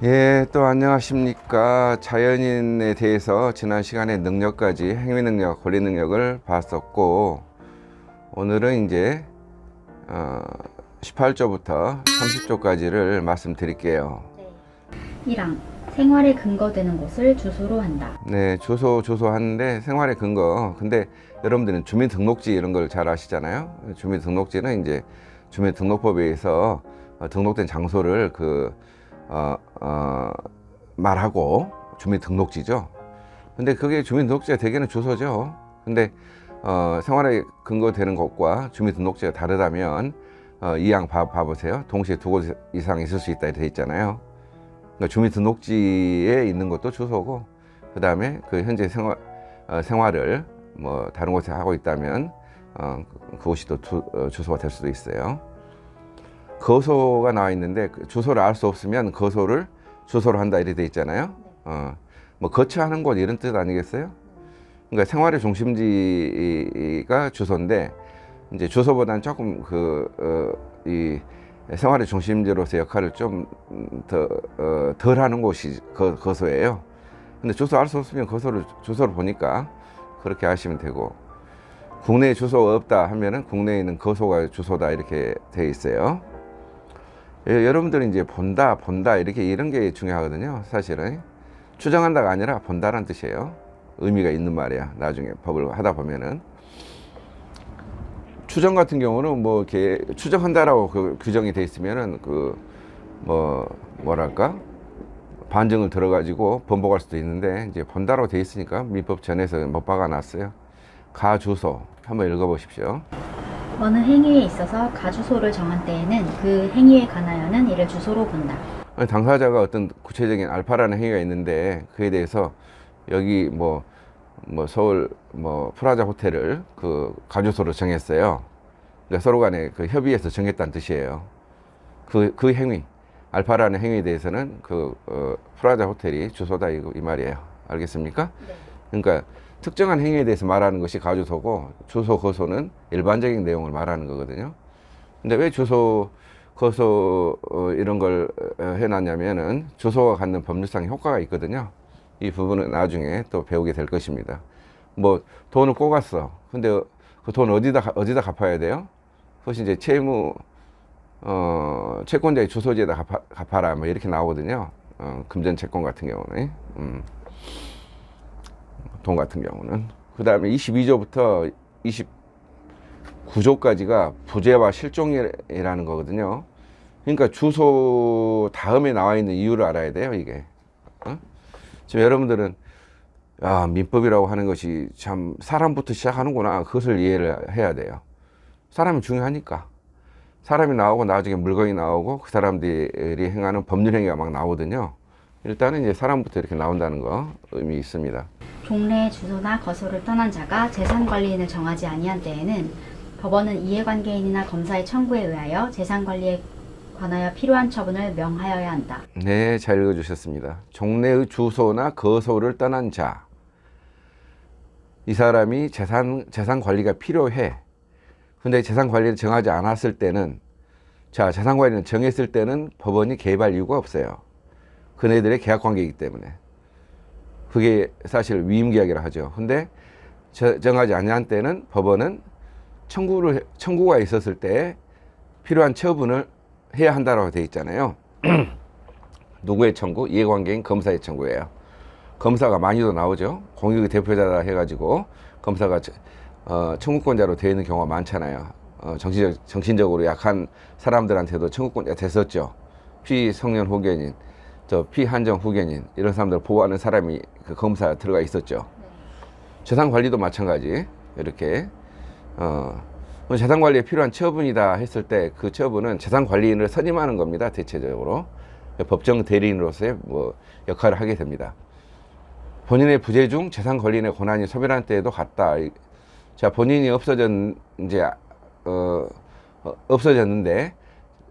예, 또 안녕하십니까. 자연인에 대해서 지난 시간에 능력까지 행위 능력, 권리 능력을 봤었고, 오늘은 이제 18조부터 30조까지를 말씀드릴게요. 네. 1항 생활에 근거되는 것을 주소로 한다. 네, 주소 하는데 생활의 근거. 근데 여러분들은 주민등록지 이런 걸 잘 아시잖아요. 주민등록지는 이제 주민등록법에 의해서 등록된 장소를 말하고 주민등록지죠. 근데 그게 주민등록지가 대개는 주소죠. 근데 생활에 근거되는 것과 주민등록지가 다르다면 2항 봐보세요. 동시에 두 곳 이상 있을 수 있다 돼 있잖아요. 그러니까 주민등록지에 있는 것도 주소고, 그 다음에 그 현재 생활을 뭐 다른 곳에 하고 있다면 그곳이 또 주소가 될 수도 있어요. 거소가 나와 있는데 주소를 알 수 없으면 거소를 주소로 한다 이렇게 돼 있잖아요. 뭐 거처하는 곳 이런 뜻 아니겠어요? 그러니까 생활의 중심지가 주소인데, 이제 주소보다는 조금 이 생활의 중심지로서 역할을 좀 덜 하는 곳이 거소예요. 근데 주소 알 수 없으면 주소를 보니까 그렇게 하시면 되고, 국내에 주소가 없다 하면은 국내에 있는 거소가 주소다 이렇게 돼 있어요. 여러분들이 이제 본다 이렇게 이런 게 중요하거든요. 사실은 추정한다가 아니라 본다라는 뜻이에요. 의미가 있는 말이야. 나중에 법을 하다 보면은. 추정 같은 경우는 뭐 이렇게 추정한다라고 규정이 돼 있으면은 뭐랄까 반증을 들어가지고 번복할 수도 있는데, 이제 본다라고 돼 있으니까 민법 전에서 못 박아놨어요. 가주소 한번 읽어보십시오. 어느 행위에 있어서 가주소를 정한 때에는 그 행위에 관하여는 이를 주소로 본다. 당사자가 어떤 구체적인 알파라는 행위가 있는데, 그에 대해서 여기 뭐 서울 프라자 호텔을 그 가주소로 정했어요. 그러니까 서로 간에 그 협의해서 정했다는 뜻이에요. 그 행위, 알파라는 행위에 대해서는 프라자 호텔이 주소다 이 말이에요. 알겠습니까? 네. 그러니까 특정한 행위에 대해서 말하는 것이 가주소고, 주소, 거소는 일반적인 내용을 말하는 거거든요. 근데 왜 주소, 거소 이런 걸 해놨냐면은 주소가 갖는 법률상 효과가 있거든요. 이 부분은 나중에 또 배우게 될 것입니다. 뭐 돈을 꼬갔어. 근데 그 돈 어디다 갚아야 돼요? 그것이 이제 채권자의 주소지에다 갚아라 뭐 이렇게 나오거든요. 금전 채권 같은 경우는 돈 같은 경우는. 그 다음에 22조부터 29조까지가 부재와 실종이라는 거거든요. 그러니까 주소 다음에 나와 있는 이유를 알아야 돼요, 이게. 지금 여러분들은 민법이라고 하는 것이 참 사람부터 시작하는구나, 그것을 이해를 해야 돼요. 사람이 중요하니까. 사람이 나오고 나중에 물건이 나오고 그 사람들이 행하는 법률 행위가 막 나오거든요. 일단은 이제 사람부터 이렇게 나온다는 거 의미 있습니다. 종래의 주소나 거소를 떠난 자가 재산관리인을 정하지 아니한 때에는 법원은 이해관계인이나 검사의 청구에 의하여 재산관리에 관하여 필요한 처분을 명하여야 한다. 네, 잘 읽어주셨습니다. 종래의 주소나 거소를 떠난 자, 이 사람이 재산 관리가 필요해. 근데 재산 관리를 정하지 않았을 때는, 재산 관리를 정했을 때는 법원이 개입할 이유가 없어요. 그네들의 계약 관계이기 때문에. 그게 사실 위임계약이라 하죠. 근데 정하지 않은 때는 법원은 청구가 있었을 때 필요한 처분을 해야 한다고 되어 있잖아요. 누구의 청구? 이해관계인 검사의 청구예요. 검사가 많이도 나오죠. 공익의 대표자다 해가지고 검사가 청구권자로 되어 있는 경우가 많잖아요. 정신적으로 약한 사람들한테도 청구권자 됐었죠. 피성년 후견인, 피한정 후견인 이런 사람들 보호하는 사람이 그 검사 들어가 있었죠. 재산관리도 마찬가지. 이렇게 재산관리에 필요한 처분이다 했을 때 그 처분은 재산관리인을 선임하는 겁니다. 대체적으로 법정 대리인으로서의 역할을 하게 됩니다. 본인의 부재 중 재산관리인의 권한이 소멸한 때에도 같다. 본인이 없어졌는데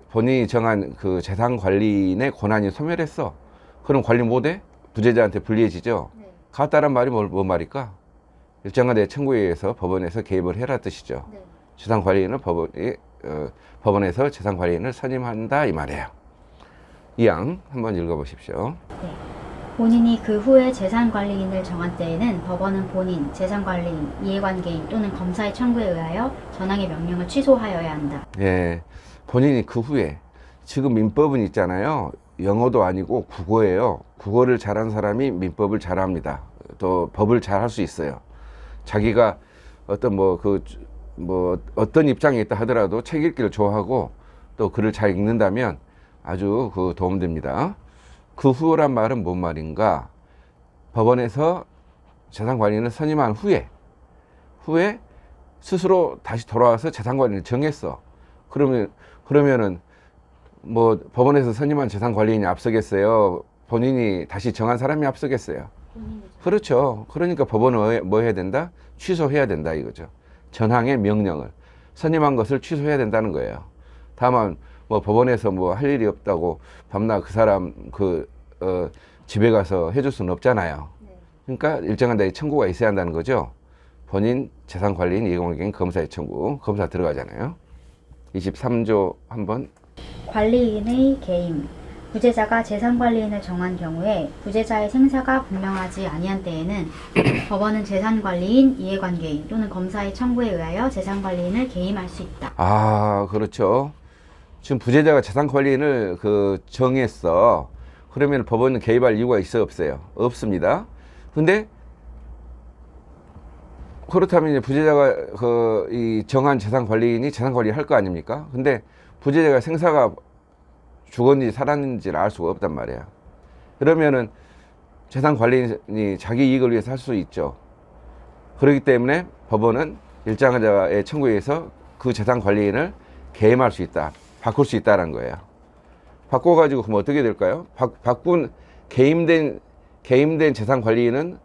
본인이 정한 그 재산관리인의 권한이 소멸했어. 그럼 관리 못해? 부재자한테 불리해지죠. 네. 같다란 말이 뭔 말일까? 일정한 내 청구에 의해서 법원에서 개입을 해라 뜻이죠. 네. 재산관리인을 법원에서 재산관리인을 선임한다 이 말이에요. 2항 한번 읽어보십시오. 네. 본인이 그 후에 재산관리인을 정한 때에는 법원은 본인, 재산관리인, 이해관계인 또는 검사의 청구에 의하여 전항의 명령을 취소하여야 한다. 예, 본인이 그 후에 지금 민법은 있잖아요. 영어도 아니고 국어예요. 국어를 잘한 사람이 민법을 잘합니다. 또 법을 잘할 수 있어요. 자기가 어떤 어떤 입장에 있다 하더라도 책 읽기를 좋아하고 또 글을 잘 읽는다면 아주 도움됩니다. 그 후란 말은 뭔 말인가? 법원에서 재산관리인을 선임한 후에 스스로 다시 돌아와서 재산관리인을 정했어. 그러면은 뭐 법원에서 선임한 재산관리인이 앞서겠어요? 본인이 다시 정한 사람이 앞서겠어요? 그렇죠. 그러니까 법원은 뭐 해야 된다? 취소해야 된다 이거죠. 전항의 명령을 선임한 것을 취소해야 된다는 거예요. 다만 뭐 법원에서 뭐 할 일이 없다고 밤낮 그 사람 집에 가서 해줄 수는 없잖아요. 그러니까 일정한 데에 청구가 있어야 한다는 거죠. 본인 재산관리인 이해관계인 검사의 청구. 검사 들어가잖아요. 23조 한번. 관리인의 개임. 부재자가 재산관리인을 정한 경우에 부재자의 생사가 분명하지 아니한 때에는 법원은 재산관리인, 이해관계인 또는 검사의 청구에 의하여 재산관리인을 개임할 수 있다. 아, 그렇죠. 지금 부재자가 재산관리인을 정했어. 그러면 법원은 개입할 이유가 있어요, 없어요? 없습니다. 근데 그렇다면 이제 부재자가 이 정한 재산관리인이 재산관리를 할 거 아닙니까? 근데 부재자가 생사가 죽었는지 살았는지를 알 수가 없단 말이야. 그러면은 재산관리인이 자기 이익을 위해서 할 수 있죠. 그렇기 때문에 법원은 일장자의 청구에 의해서 그 재산관리인을 개임할 수 있다. 바꿀 수 있다는 거예요. 바꿔가지고 그럼 어떻게 될까요? 개임된 재산관리인은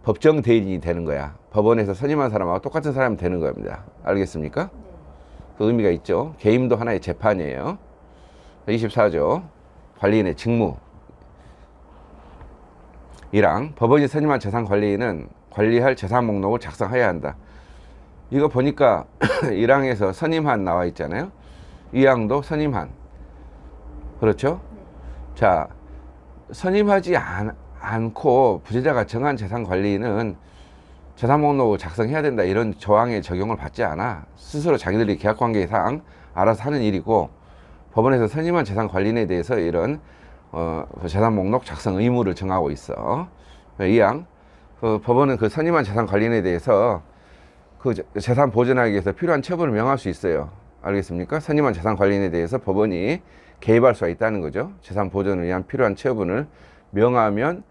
법정 대리인이 되는 거야. 법원에서 선임한 사람하고 똑같은 사람이 되는 겁니다. 알겠습니까? 그 의미가 있죠. 개임도 하나의 재판이에요. 24조 관리인의 직무 1항 법원이 선임한 재산관리인은 관리할 재산 목록을 작성해야 한다. 이거 보니까 1항에서 선임한 나와 있잖아요. 2항도 선임한. 그렇죠? 자, 선임하지 않고 부재자가 정한 재산관리인은 재산 목록을 작성해야 된다 이런 조항의 적용을 받지 않아. 스스로 자기들이 계약관계상 알아서 하는 일이고 법원에서 선임한 재산관리인에 대해서 이런 재산 목록 작성 의무를 정하고 있어. 2항 법원은 그 선임한 재산관리인에 대해서 그 재산 보존하기 위해서 필요한 처분을 명할 수 있어요. 알겠습니까? 선임한 재산관리인에 대해서 법원이 개입할 수가 있다는 거죠. 재산 보존을 위한 필요한 처분을 명하면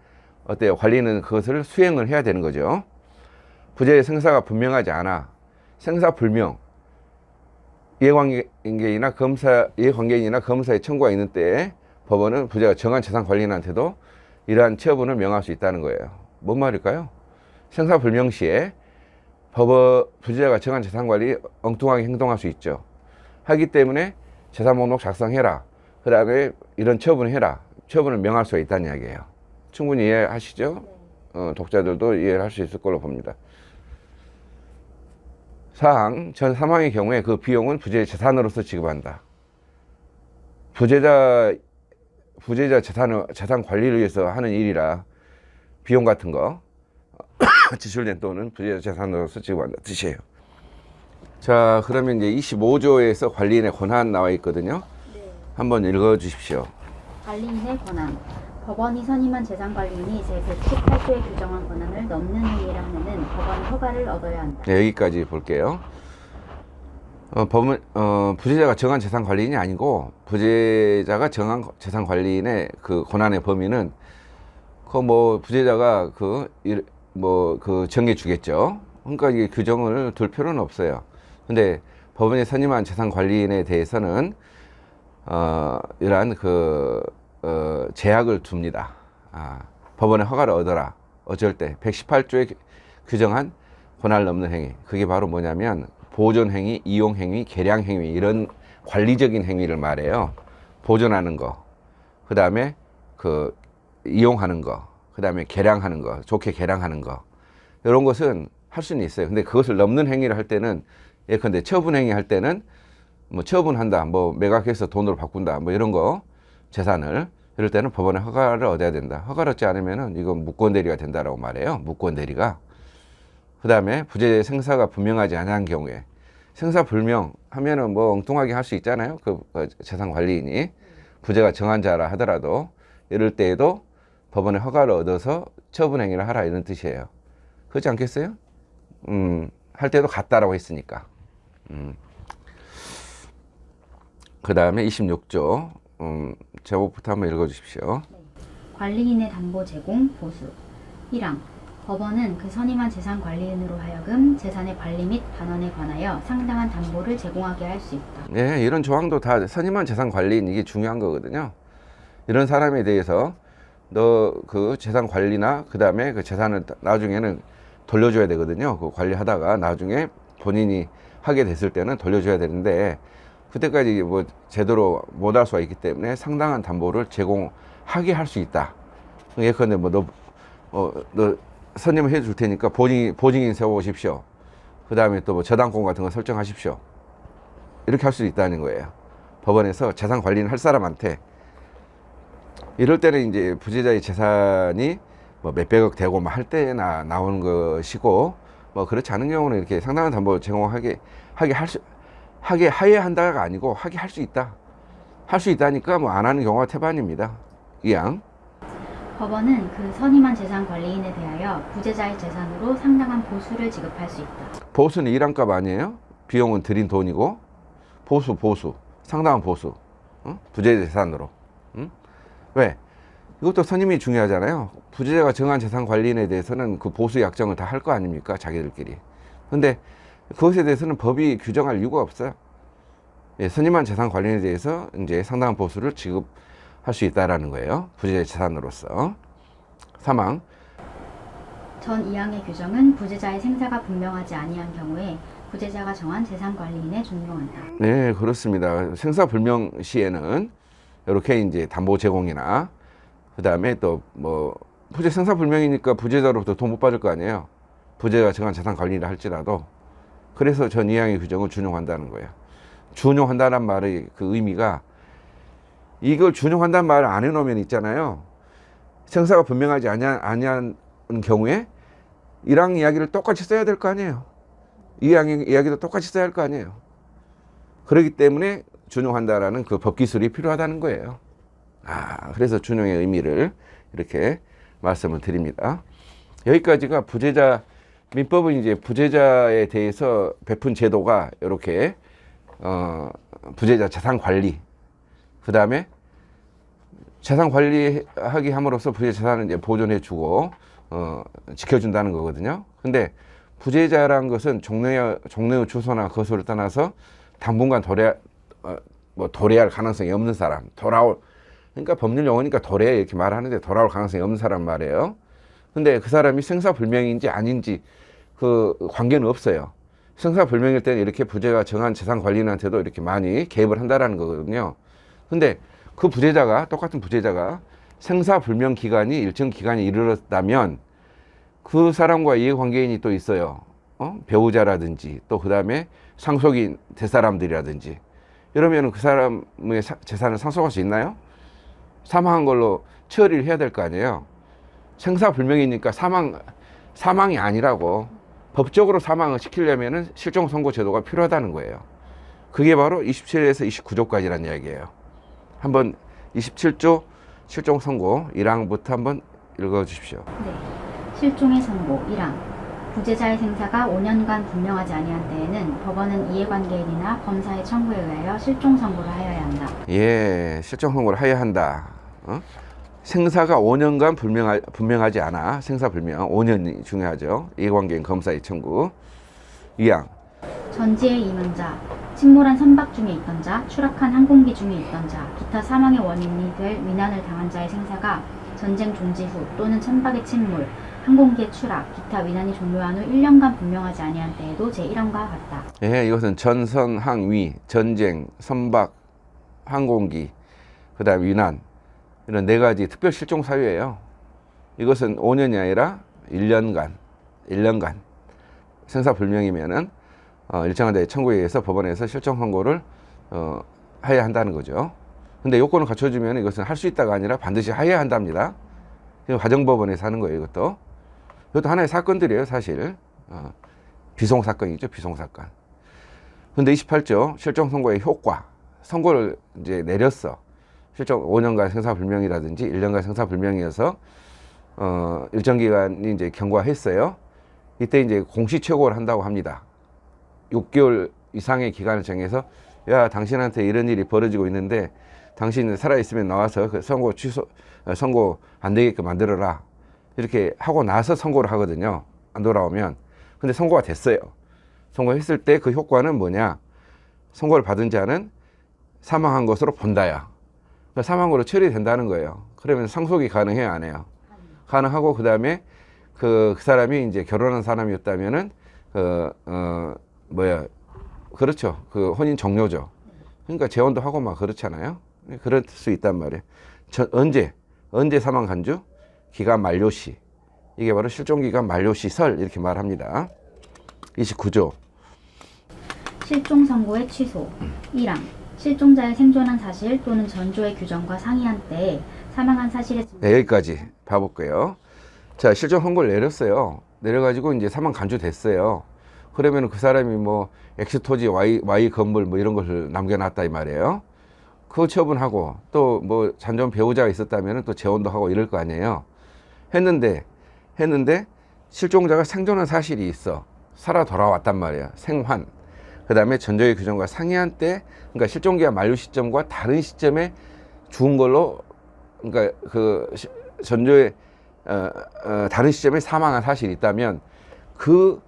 어때요? 관리인은 그것을 수행을 해야 되는 거죠. 부재의 생사가 분명하지 않아. 생사불명. 이해관계인이나 검사의 청구가 있는 때에 법원은 부재가 정한 재산관리인한테도 이러한 처분을 명할 수 있다는 거예요. 뭔 말일까요? 생사불명 시에 부재자가 정한 재산관리 엉뚱하게 행동할 수 있죠. 하기 때문에 재산 목록 작성해라. 그 다음에 이런 처분을 해라. 처분을 명할 수가 있다는 이야기예요. 충분히 이해하시죠? 독자들도 이해를 할 수 있을 걸로 봅니다. 4항 전 사망의 경우에 그 비용은 부재의 재산으로서 지급한다. 부재자 재산 관리를 위해서 하는 일이라 비용 같은 거 지출된 돈은 부재자 재산으로서 지급한다 뜻이에요. 자, 그러면 이제 25조에서 관리인의 권한 나와 있거든요. 네. 한번 읽어 주십시오. 관리인의 권한. 법원이 선임한 재산관리인이 제118조에 규정한 권한을 넘는 행위를 하면은 법원 허가를 얻어야 한다. 네, 여기까지 볼게요. 부재자가 정한 재산관리인이 아니고 부재자가 정한 재산관리인의 그 권한의 범위는 부재자가 정해 주겠죠. 그러니까 이게 규정을 둘 필요는 없어요. 근데 법원이 선임한 재산관리인에 대해서는 이러한 제약을 둡니다. 법원의 허가를 얻어라. 어쩔 때 118조에 규정한 권한을 넘는 행위. 그게 바로 뭐냐면 보존행위, 이용행위, 개량행위 이런 관리적인 행위를 말해요. 보존하는 거, 그 다음에 이용하는 거, 그 다음에 개량하는 거, 좋게 개량하는 거 이런 것은 할 수는 있어요. 근데 그것을 넘는 행위를 할 때는 예컨대 처분행위 할 때는 처분한다, 매각해서 돈으로 바꾼다, 이런 거 재산을 이럴 때는 법원의 허가를 얻어야 된다. 허가를 얻지 않으면은 이건 무권 대리가 된다라고 말해요. 무권 대리가. 그 다음에 부재 생사가 분명하지 않은 경우에, 생사 불명 하면은 뭐 엉뚱하게 할 수 있잖아요. 그 재산 관리인이 부재가 정한 자라 하더라도 이럴 때에도 법원의 허가를 얻어서 처분 행위를 하라, 이런 뜻이에요. 그렇지 않겠어요? 할 때도 같다라고 했으니까. 그 다음에 26조 제목부터 한번 읽어주십시오. 관리인의 담보 제공, 보수. 1항. 법원은 그 선임한 재산관리인으로 하여금 재산의 관리 및 반환에 관하여 상당한 담보를 제공하게 할 수 있다. 네, 이런 조항도 다 선임한 재산 관리인, 이게 중요한 거거든요. 이런 사람에 대해서 너 그 재산 관리나 그 다음에 그 재산을 나중에는 돌려줘야 되거든요. 그 관리하다가 나중에 본인이 하게 됐을 때는 돌려줘야 되는데 그때까지 뭐 제대로 못 할 수가 있기 때문에 상당한 담보를 제공하게 할 수 있다. 예컨대 뭐 너 선임을 해줄 테니까 보증인 세워오십시오. 그 다음에 또 뭐 저당권 같은 거 설정하십시오. 이렇게 할 수 있다는 거예요. 법원에서 재산 관리는 할 사람한테. 이럴 때는 이제 부재자의 재산이 뭐 몇백억 되고 뭐 할 때나 나오는 것이고, 뭐 그렇지 않은 경우는 이렇게 상당한 담보 제공하게 하게 한다가 아니고 하게 할 수 있다. 할 수 있다니까 뭐 안 하는 경우가 태반입니다. 이양. 법원은 그 선임한 재산관리인에 대하여 부재자의 재산으로 상당한 보수를 지급할 수 있다. 보수는 일환값 아니에요? 비용은 들인 돈이고, 보수. 상당한 보수. 부재자 재산으로. 왜? 이것도 선임이 중요하잖아요. 부재자가 정한 재산 관리인에 대해서는 그 보수 약정을 다 할 거 아닙니까? 자기들끼리. 근데 그것에 대해서는 법이 규정할 이유가 없어요. 예, 선임한 재산 관리인에 대해서 이제 상당한 보수를 지급할 수 있다라는 거예요. 부재자 재산으로서. 3항. 전 2항의 규정은 부재자의 생사가 분명하지 아니한 경우에 부재자가 정한 재산관리인에 준용한다. 네, 그렇습니다. 생사불명 시에는 이렇게 이제 담보 제공이나 그 다음에 또 뭐 부재 생사불명이니까 부재자로부터 돈 못 받을 거 아니에요. 부재자가 정한 재산 관리를 할지라도. 그래서 전 2항의 규정을 준용한다는 거예요. 준용한다는 말의 그 의미가, 이걸 준용한다는 말을 안 해놓으면 있잖아요. 생사가 분명하지 아니한 경우에 1항 이야기를 똑같이 써야 될 거 아니에요. 2항의 이야기도 똑같이 써야 할 거 아니에요. 그렇기 때문에 준용한다라는 그 법기술이 필요하다는 거예요. 그래서 준용의 의미를 이렇게 말씀을 드립니다. 여기까지가 부재자, 민법은 이제 부재자에 대해서 베푼 제도가 이렇게, 부재자 재산 관리, 그 다음에 재산 관리하기 함으로써 부재자 재산을 이제 보존해 주고, 지켜준다는 거거든요. 근데 부재자란 것은 종래의 주소나 거소를 떠나서 당분간 도래할 가능성이 없는 사람, 그러니까 법률 용어니까 도래 이렇게 말하는데 돌아올 가능성이 없는 사람 말이에요. 근데 그 사람이 생사불명인지 아닌지 그 관계는 없어요. 생사불명일 때는 이렇게 부재가 정한 재산관리인한테도 이렇게 많이 개입을 한다라는 거거든요. 근데 그 부재자가, 똑같은 부재자가 생사불명 기간이 일정 기간이 이르렀다면 그 사람과 이해관계인이 또 있어요. 배우자라든지 또 그 다음에 상속인 대사람들이라든지, 이러면 그 사람의 재산을 상속할 수 있나요? 사망한 걸로 처리를 해야 될 거 아니에요. 생사불명이니까 사망이 아니라고, 법적으로 사망을 시키려면 실종선고 제도가 필요하다는 거예요. 그게 바로 27에서 29조까지라는 이야기예요. 한번 27조 실종선고 1항부터 한번 읽어주십시오. 네. 실종의 선고 1항. 부재자의 생사가 5년간 분명하지 아니한 때에는 법원은 이해관계인이나 검사의 청구에 의하여 실종선고를 하여야 한다. 예, 실종선고를 하여야 한다. 생사가 5년간 분명하지 않아. 생사불명 5년이 중요하죠. 이해관계인 검사의 청구. 2항. 전지에 임한 자, 침몰한 선박 중에 있던 자, 추락한 항공기 중에 있던 자, 기타 사망의 원인이 될 위난을 당한 자의 생사가 전쟁 종지 후 또는 선박의 침몰, 항공기의 추락, 기타 위난이 종료한 후 1년간 분명하지 아니한 때에도 제1항과 같다. 예, 이것은 전선, 항위, 전쟁, 선박, 항공기, 그 다음 위난, 이런 4가지 특별 실종 사유예요. 이것은 5년이 아니라 1년간 생사불명이면은 일정한 자의 청구에 의해서 법원에서 실종 선고를 해야 한다는 거죠. 근데 요건을 갖춰주면 이것은 할 수 있다가 아니라 반드시 해야 한답니다. 가정법원에서 하는 거예요, 이것도. 이것도 하나의 사건들이에요, 사실. 비송사건이죠, 비송사건. 근데 28조, 실종 선고의 효과. 선고를 이제 내렸어. 실종 5년간 생사불명이라든지 1년간 생사불명이어서, 일정 기간이 이제 경과했어요. 이때 이제 공시최고를 한다고 합니다. 6개월 이상의 기간을 정해서, 야, 당신한테 이런 일이 벌어지고 있는데, 당신 살아있으면 나와서 그 선고 안 되게끔 만들어라. 이렇게 하고 나서 선고를 하거든요. 안 돌아오면. 근데 선고가 됐어요. 선고했을 때 그 효과는 뭐냐? 선고를 받은 자는 사망한 것으로 본다야. 그러니까 사망한 것으로 처리된다는 거예요. 그러면 상속이 가능해요, 안 해요? 가능하고, 그 다음에 그 사람이 이제 결혼한 사람이었다면은, 그렇죠. 그 혼인 종료죠. 그러니까 재혼도 하고 막 그렇잖아요. 그럴 수 있단 말이에요. 언제 사망 간주? 기간 만료 시. 이게 바로 실종기간 만료 시설 이렇게 말합니다. 29조. 실종 선고의 취소. 1항. 실종자의 생존한 사실 또는 전조의 규정과 상이한 때에 사망한 사실의 네, 여기까지 봐볼게요. 자, 실종 선고를 내렸어요. 내려가지고 이제 사망 간주됐어요. 그러면 그 사람이 뭐 X토지 Y 건물 뭐 이런 것을 남겨놨다 이 말이에요. 그거 처분하고 또 뭐 잔존 배우자가 있었다면 또 재혼도 하고 이럴 거 아니에요. 했는데 실종자가 생존한 사실이 있어. 살아 돌아왔단 말이야. 생환. 그 다음에 전조의 규정과 상이한 때, 그러니까 실종기간 만료 시점과 다른 시점에 죽은 걸로, 그러니까 그 전조의 다른 시점에 사망한 사실이 있다면 그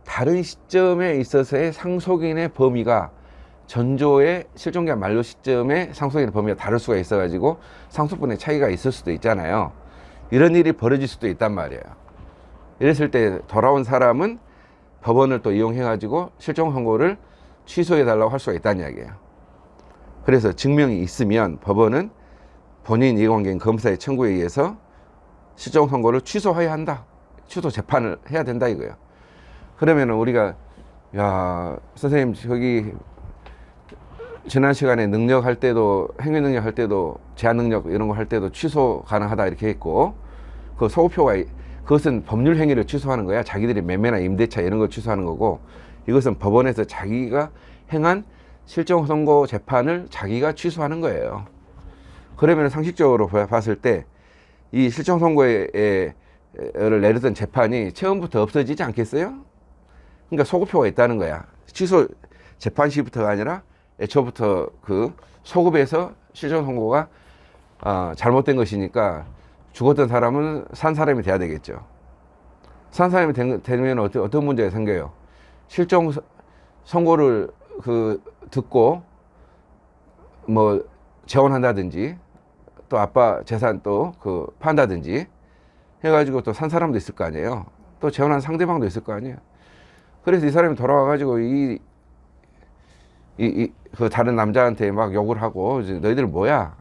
다른 시점에 있어서의 상속인의 범위가 전조의 실종기간 만료 시점에 상속인의 범위가 다를 수가 있어가지고 상속분의 차이가 있을 수도 있잖아요. 이런 일이 벌어질 수도 있단 말이에요. 이랬을 때 돌아온 사람은 법원을 또 이용해가지고 실종 선고를 취소해달라고 할 수가 있다는 이야기예요. 그래서 증명이 있으면 법원은 본인 이해관계인 검사의 청구에 의해서 실종 선고를 취소해야 한다. 취소 재판을 해야 된다 이거예요. 그러면 우리가, 야, 선생님 저기 지난 시간에 능력 할 때도, 행위 능력 할 때도, 제한 능력 이런 거 할 때도 취소 가능하다 이렇게 했고, 그 소급표가, 그것은 법률 행위를 취소하는 거야. 자기들이 매매나 임대차 이런 걸 취소하는 거고, 이것은 법원에서 자기가 행한 실종 선고 재판을 자기가 취소하는 거예요. 그러면 상식적으로 봤을 때 이 실종 선고를 내렸던 재판이 처음부터 없어지지 않겠어요? 그러니까 소급표가 있다는 거야. 취소 재판 시부터가 아니라 애초부터 그 소급에서 실종 선고가 잘못된 것이니까 죽었던 사람은 산 사람이 돼야 되겠죠. 산 사람이 되면 어떤 문제가 생겨요? 실종 선고를 듣고 뭐 재혼한다든지 또 아빠 재산 또 판다든지 해가지고 또 산 사람도 있을 거 아니에요. 또 재혼한 상대방도 있을 거 아니에요. 그래서 이 사람이 돌아와가지고 그 다른 남자한테 막 욕을 하고, 너희들 뭐야?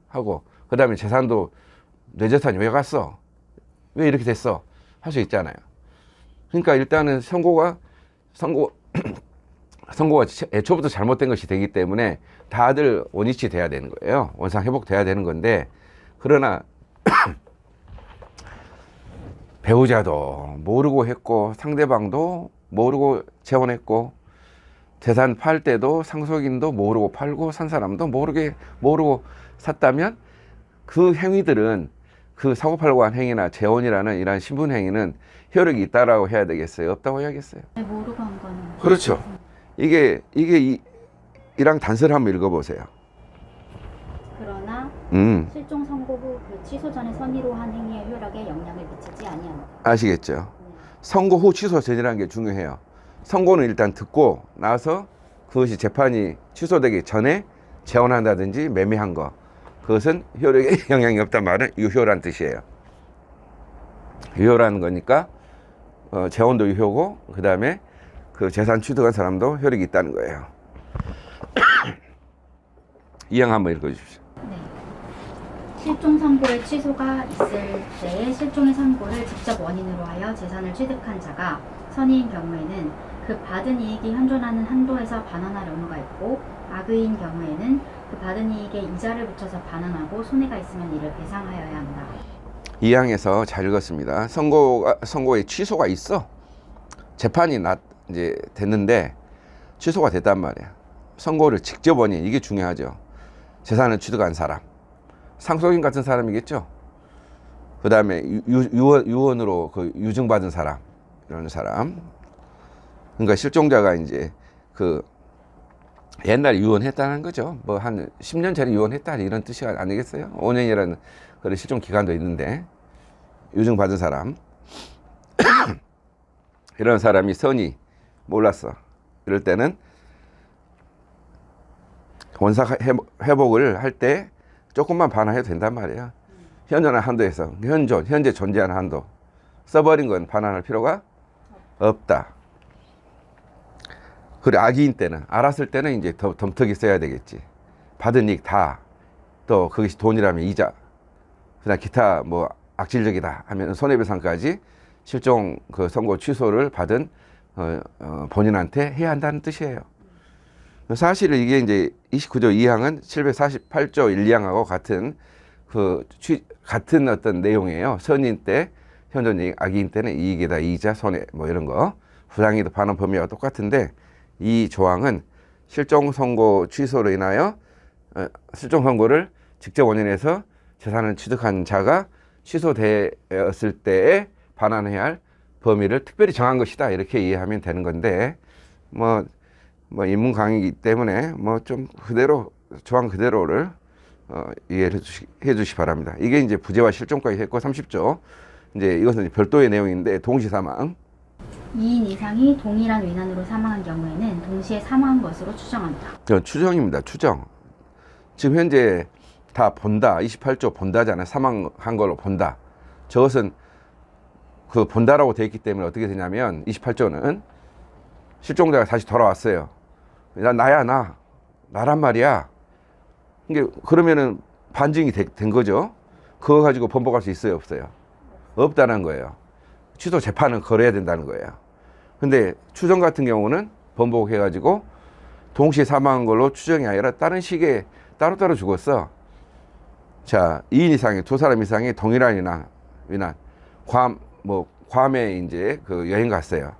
하고, 그 다음에 재산도, 내 재산이 왜 갔어? 왜 이렇게 됐어? 할 수 있잖아요. 그러니까 일단은 선고가 애초부터 잘못된 것이 되기 때문에 다들 원위치 돼야 되는 거예요. 원상 회복돼야 되는 건데, 그러나 배우자도 모르고 했고 상대방도 모르고 재혼했고 재산 팔 때도 상속인도 모르고 팔고 산 사람도 모르고 샀다면 그 행위들은, 그 사고 팔고 한 행위나 재혼이라는 이러한 신분 행위는 효력이 있다라고 해야 되겠어요? 없다고 해야겠어요? 모르고 한 거는. 그렇죠. 이게 이랑 단서를 한번 읽어보세요. 그러나 실종 선고 후 그 취소 전에 선의로 한 행위의 효력에 영향을 미치지 아니한다. 아시겠죠? 선고 후 취소 전이라는 게 중요해요. 선고는 일단 듣고 나서 그것이 재판이 취소되기 전에 재혼한다든지 매매한 거, 그것은 효력에 영향이 없단 말은 유효란 뜻이에요. 유효라는 거니까 재혼도 유효고, 그 다음에 그 재산 취득한 사람도 효력이 있다는 거예요. 이행 한번 읽어주십시오. 네. 실종 선고의 취소가 있을 때에 실종의 선고를 직접 원인으로 하여 재산을 취득한 자가 선의인 경우에는 그 받은 이익이 현존하는 한도에서 반환할 의무가 있고, 악의인 경우에는 그 받은 이익에 이자를 붙여서 반환하고 손해가 있으면 이를 배상하여야 한다. 2항에서 잘 읽었습니다. 선고에 취소가 있어. 재판이 이제 됐는데 취소가 됐단 말이야. 선고를 직접 원인, 이게 중요하죠. 재산을 취득한 사람, 상속인 같은 사람이겠죠. 그 다음에 유언으로 그 유증받은 사람, 이런 사람. 그러니까 실종자가 이제 그 옛날 유언했다는 거죠. 뭐 한 10년 전에 유언했다 이런 뜻이 아니겠어요? 5년이라는 그런 실종 기간도 있는데 유증받은 사람 이런 사람이 선이 몰랐어. 이럴 때는 원사 회복을 할 때 조금만 반환해도 된단 말이야. 현존한 한도에서 현재 존재하는 한도 써버린 건 반환할 필요가 없다. 그리고 악의인 때는 알았을 때는 이제 더 덤터기 써야 되겠지. 받은 이익 다, 또 그것이 돈이라면 이자, 그다음 기타 뭐 악질적이다 하면 손해배상까지 실종 그 선고 취소를 받은 본인한테 해야 한다는 뜻이에요. 사실 이게 이제 29조 2항은 748조 1, 2항하고 같은 어떤 내용이에요. 선인 때 현존 이익, 악의인 때는 이익이다, 이자, 손해 뭐 이런 거, 부당이익 반환 범위와 똑같은데 이 조항은 실종 선고 취소로 인하여 실종 선고를 직접 원인해서 재산을 취득한 자가 취소되었을 때에 반환해야 할 범위를 특별히 정한 것이다, 이렇게 이해하면 되는 건데 뭐 인문 강의이기 때문에 뭐 좀 그대로 조항 그대로를 이해를 해주시 바랍니다. 이게 이제 부재와 실종까지 했고 30조 이제 이것은 이제 별도의 내용인데 동시 사망. 2인 이상이 동일한 위난으로 사망한 경우에는 동시에 사망한 것으로 추정한다. 추정입니다. 추정. 지금 현재 다 본다. 28조 본다잖아요. 사망한 걸로 본다. 저것은 그 본다라고 되어 있기 때문에 어떻게 되냐면 28조는 실종자가 다시 돌아왔어요. 나란 말이야. 그러면은 반증이 된 거죠. 그거 가지고 번복할 수 있어요, 없어요? 없다는 거예요. 취소 재판은 걸어야 된다는 거예요. 근데 추정 같은 경우는 번복해가지고 동시에 사망한 걸로 추정이 아니라 다른 시기에 따로따로 죽었어. 자, 2인 이상의 두 사람 이상이 동일한 위난, 괌에 이제 그 여행 갔어요.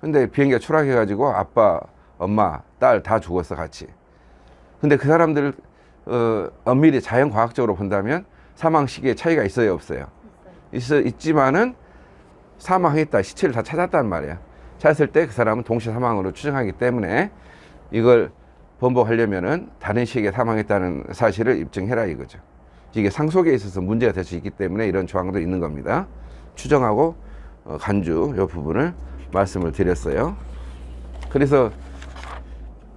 근데 비행기가 추락해가지고 아빠, 엄마, 딸 다 죽었어, 같이. 근데 그 사람들 엄밀히 자연과학적으로 본다면 사망 시기에 차이가 있어요, 없어요? 있지만은 사망했다, 시체를 다 찾았단 말이야. 찾았을 때 그 사람은 동시 사망으로 추정하기 때문에 이걸 번복하려면은 다른 시기에 사망했다는 사실을 입증해라 이거죠. 이게 상속에 있어서 문제가 될 수 있기 때문에 이런 조항도 있는 겁니다. 추정하고 간주 이 부분을 말씀을 드렸어요. 그래서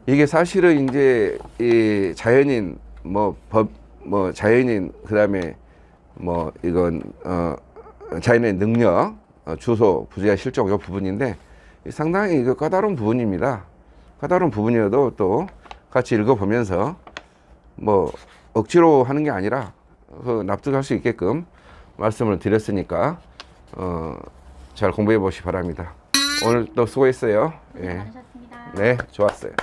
이게 사실은 이제 이 자연인 자연인 그다음에 이건 자연의 능력, 주소, 부재와 실종 이 부분인데 상당히 이거 까다로운 부분입니다. 까다로운 부분이어도 또 같이 읽어보면서 억지로 하는 게 아니라 납득할 수 있게끔 말씀을 드렸으니까 잘 공부해 보시기 바랍니다. 오늘 또 수고했어요. 예. 많으셨습니다. 네, 좋았어요.